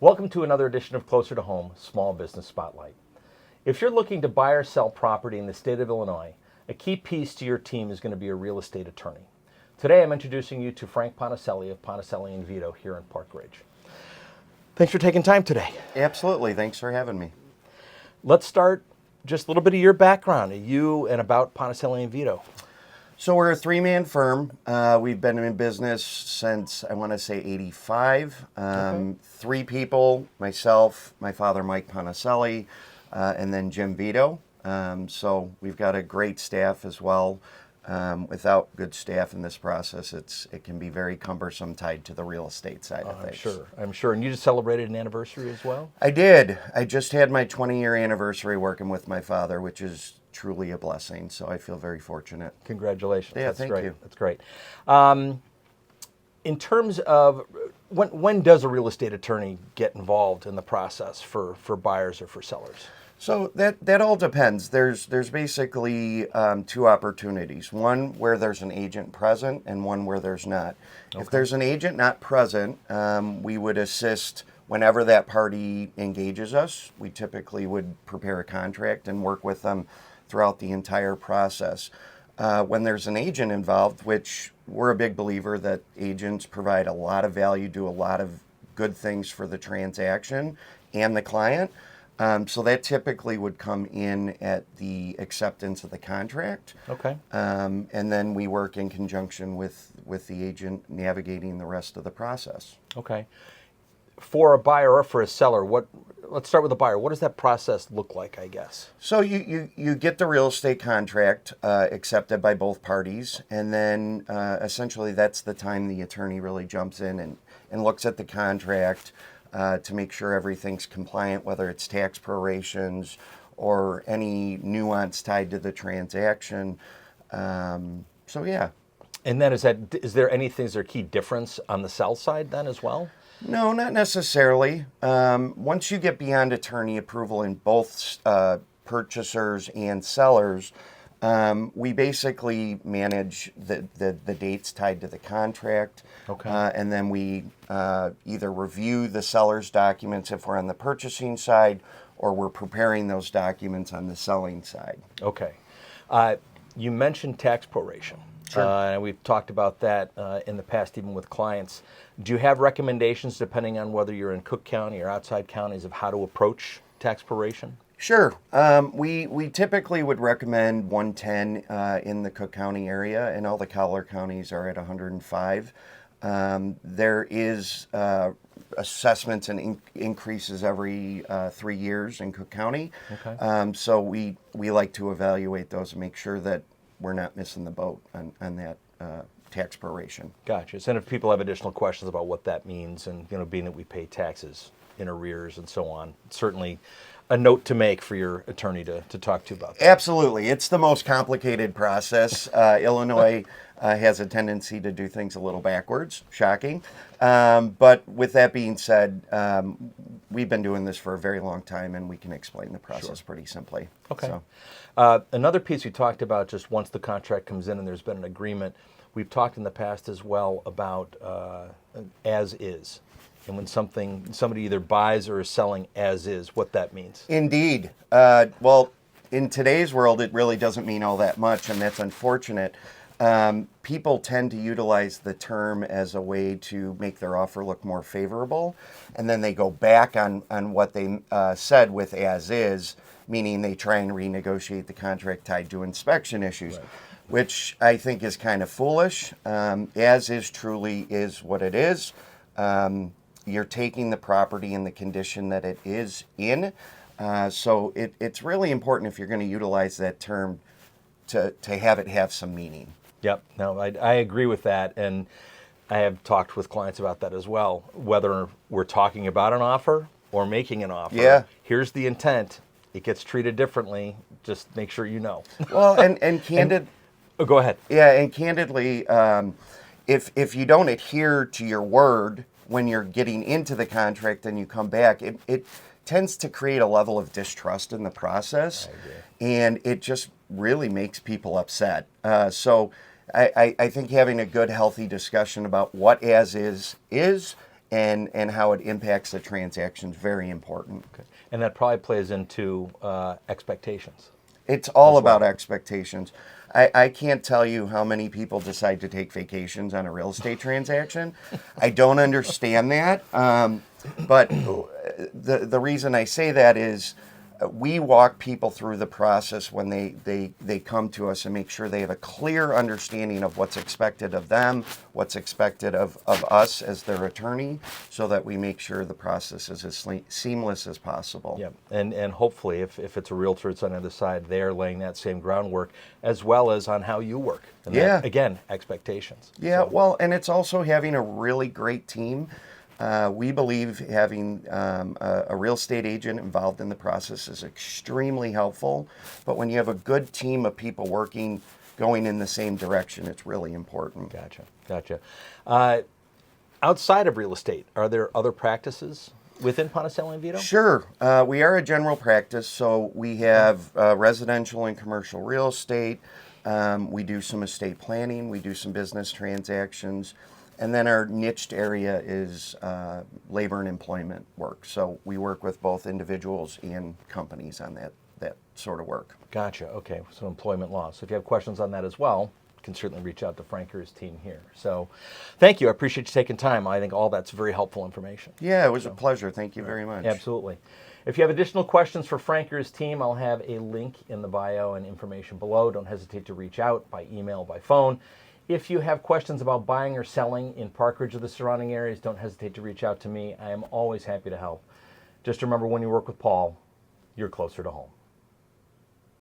Welcome to another edition of Closer to Home, Small Business Spotlight. If you're looking to buy or sell property in the state of Illinois, a key piece to your team is going to be a real estate attorney. Today I'm introducing you to Frank Ponticelli of Ponticelli and Vito here in Park Ridge. Thanks for taking time today. Absolutely. Thanks for having me. Let's start just a little bit of your background, you and about Ponticelli and Vito. So we're a three-man firm. We've been in business since, I want to say, 85. Okay. Three people, myself, my father, Mike Ponticelli, and then Jim Vito. So we've got a great staff as well. Without good staff in this process, it can be very cumbersome tied to the real estate side of things. I'm sure. And you just celebrated an anniversary as well? I did. I just had my 20-year anniversary working with my father, which is truly a blessing. So I feel very fortunate. Congratulations. Yeah, That's thank great. you. That's great. In terms of when does a real estate attorney get involved in the process for buyers or for sellers? So that all depends. There's basically two opportunities. One where there's an agent present and one where there's not. Okay. If there's an agent not present, we would assist whenever that party engages us. We typically would prepare a contract and work with them throughout the entire process. When there's an agent involved, which we're a big believer that agents provide a lot of value, do a lot of good things for the transaction and the client. So that typically would come in at the acceptance of the contract. Okay. And then we work in conjunction with the agent navigating the rest of the process. Okay. For a buyer or for a seller, let's start with the buyer. What does that process look like, I guess? So you get the real estate contract accepted by both parties, and then essentially that's the time the attorney really jumps in and looks at the contract to make sure everything's compliant, whether it's tax prorations or any nuance tied to the transaction. So yeah. And then is there a key difference on the sell side then as well? No, not necessarily. Once you get beyond attorney approval in both purchasers and sellers, we basically manage the dates tied to the contract. Okay. And then we either review the seller's documents if we're on the purchasing side, or we're preparing those documents on the selling side. Okay. You mentioned tax proration. Sure. And we've talked about that in the past, even with clients. Do you have recommendations, depending on whether you're in Cook County or outside counties, of how to approach tax proration? Sure. We typically would recommend 110 in the Cook County area, and all the collar counties are at 105. There is assessments and increases every 3 years in Cook County. Okay. So we like to evaluate those and make sure that we're not missing the boat on that tax proration. Gotcha. And if people have additional questions about what that means, and being that we pay taxes in arrears and so on, certainly a note to make for your attorney to talk to about that. Absolutely. It's the most complicated process. Illinois has a tendency to do things a little backwards, shocking. But with that being said, we've been doing this for a very long time, and we can explain the process pretty simply. Okay. So. Another piece we talked about, just once the contract comes in and there's been an agreement, we've talked in the past as well about as is. And when somebody either buys or is selling as is, what that means. Indeed. Well, in today's world, it really doesn't mean all that much, and that's unfortunate. People tend to utilize the term as a way to make their offer look more favorable, and then they go back on what they said with as is, meaning they try and renegotiate the contract tied to inspection issues. Right. Which I think is kind of foolish. As is truly is what it is. You're taking the property in the condition that it is in. So it's really important, if you're going to utilize that term, to have it have some meaning. Yep. No, I agree with that. And I have talked with clients about that as well. Whether we're talking about an offer or making an offer, Yeah. Here's the intent. It gets treated differently. Just make sure you know. Well, and candid. Oh, go ahead. Yeah, and candidly, if you don't adhere to your word when you're getting into the contract and you come back, it tends to create a level of distrust in the process, and it just really makes people upset. So I think having a good, healthy discussion about what as is, and how it impacts the transaction is very important. Okay. And that probably plays into expectations. It's all As well. about expectations. I can't tell you how many people decide to take vacations on a real estate transaction. I don't understand that. But the reason I say that is we walk people through the process when they come to us and make sure they have a clear understanding of what's expected of them, what's expected of us as their attorney, so that we make sure the process is as seamless as possible. Yeah, and hopefully if it's a realtor that's on the other side, they're laying that same groundwork as well as on how you work. And that, again, expectations. Yeah, So, well, and it's also having a really great team. We believe having a real estate agent involved in the process is extremely helpful. But when you have a good team of people working, going in the same direction, it's really important. Gotcha. Outside of real estate, are there other practices within Ponticelli and Vito? Sure. We are a general practice, so we have residential and commercial real estate. We do some estate planning. We do some business transactions. And then our niched area is labor and employment work. So we work with both individuals and companies on that sort of work. Gotcha. Okay. So employment law. So if you have questions on that as well, you can certainly reach out to Frank or his team here. So thank you. I appreciate you taking time. I think all that's very helpful information. Yeah, it was a pleasure. Thank you very much. Absolutely. If you have additional questions for Frank or his team, I'll have a link in the bio and information below. Don't hesitate to reach out by email, by phone. If you have questions about buying or selling in Park Ridge or the surrounding areas, don't hesitate to reach out to me. I am always happy to help. Just remember, when you work with Paul, you're closer to home.